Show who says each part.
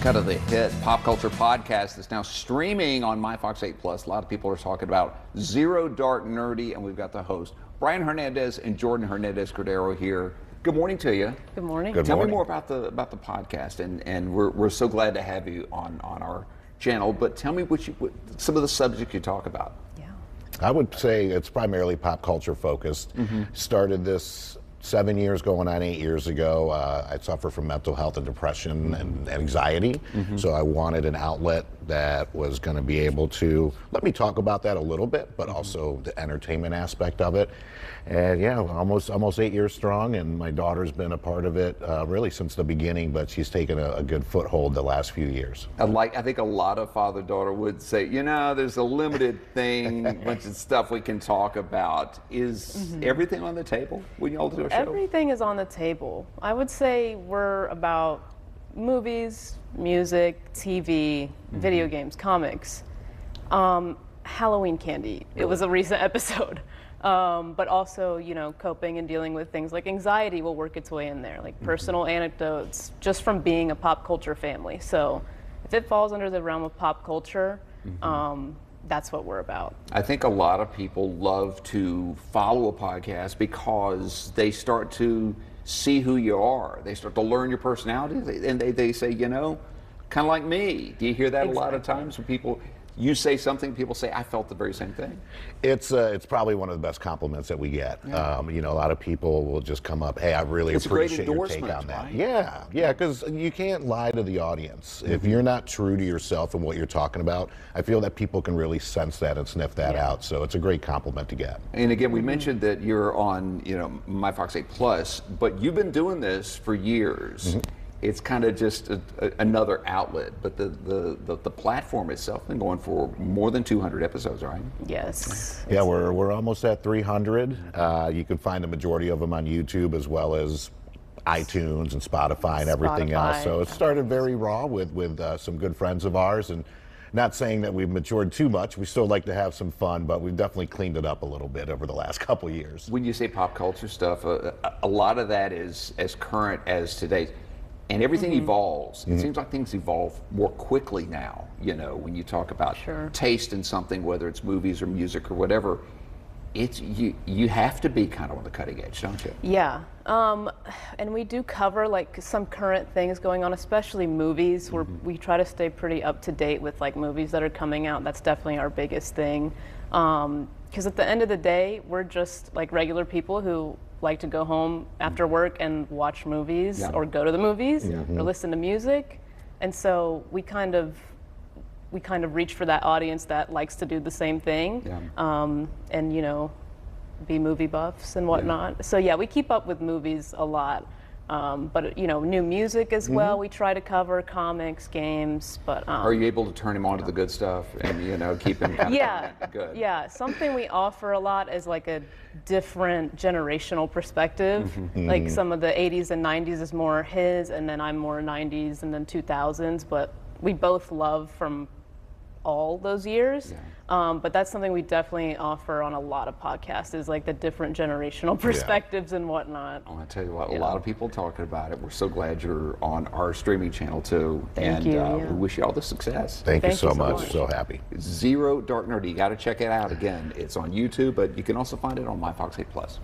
Speaker 1: kind of the hit pop culture podcast that's now streaming on MyFox 8 Plus. A lot of people are talking about Zero Dark Nerdy, and we've got the host, Brian Hernandez and Jordan Hernandez-Cordero here. Good morning to you.
Speaker 2: Good morning.
Speaker 1: Tell me more about the podcast, and we're so glad to have you on our channel. But tell me what some of the subjects you talk about.
Speaker 2: Yeah.
Speaker 3: I would say it's primarily pop culture focused. Started this 7 years going on 8 years ago. I suffer from mental health and depression and anxiety. So I wanted an outlet that was going to be able to let me talk about that a little bit, but also the entertainment aspect of it. And yeah, almost 8 years strong, and my daughter's been a part of it really since the beginning, but she's taken a good foothold the last few years.
Speaker 1: I think a lot of father-daughter would say, there's a limited thing, bunch of stuff we can talk about. Is everything on the table when you all do a show?
Speaker 2: Everything is on the table. I would say we're about movies, music, TV, video games, comics, Halloween candy. It was a recent episode. But also, coping and dealing with things like anxiety will work its way in there, like personal anecdotes, just from being a pop culture family. So if it falls under the realm of pop culture, that's what we're about.
Speaker 1: I think a lot of people love to follow a podcast because they start to see who you are. They start to learn your personality, and they say, kind of like me. Do you hear that a lot of times when people... You say something, people say, I felt the very same thing.
Speaker 3: It's probably one of the best compliments that we get.
Speaker 1: Yeah.
Speaker 3: A lot of people will just come up, hey, I really appreciate your take on that.
Speaker 1: Right?
Speaker 3: Yeah, because you can't lie to the audience. If you're not true to yourself and what you're talking about, I feel that people can really sense that and sniff that out. So it's a great compliment to get.
Speaker 1: And again, we mentioned that you're on, MyFox 8 Plus, but you've been doing this for years. It's kind of just another outlet, but the platform itself has been going for more than 200 episodes, right?
Speaker 2: Yes.
Speaker 3: Yeah, we're almost at 300. You can find the majority of them on YouTube as well as iTunes and Spotify and everything else. So it started very raw with some good friends of ours, and not saying that we've matured too much. We still like to have some fun, but we've definitely cleaned it up a little bit over the last couple of years.
Speaker 1: When you say pop culture stuff, a lot of that is as current as today. And everything evolves. It seems like things evolve more quickly now, when you talk about taste in something, whether it's movies or music or whatever, it's you have to be kind of on the cutting edge, don't you?
Speaker 2: Yeah. And we do cover like some current things going on, especially movies, where we try to stay pretty up to date with like movies that are coming out. That's definitely our biggest thing. Because at the end of the day, we're just like regular people who like to go home after work and watch movies or go to the movies or listen to music. And so we kind of reach for that audience that likes to do the same thing and be movie buffs and whatnot. So yeah, we keep up with movies a lot. But new music as well. We try to cover comics, games, but
Speaker 1: are you able to turn him on to the good stuff and keep him kind of good?
Speaker 2: Yeah, something we offer a lot is like a different generational perspective. Like some of the 80s and 90s is more his, and then I'm more 90s and then 2000s, but we both love from all those years. But that's something we definitely offer on a lot of podcasts, is like the different generational perspectives and whatnot.
Speaker 1: I want to tell you what, a lot of people talking about it. We're so glad you're on our streaming channel too.
Speaker 2: Thank you.
Speaker 1: We wish you all the success.
Speaker 3: Thank you so much. So happy.
Speaker 1: Zero Dark Nerdy. You got to check it out again. It's on YouTube, but you can also find it on MyFox 8 Plus.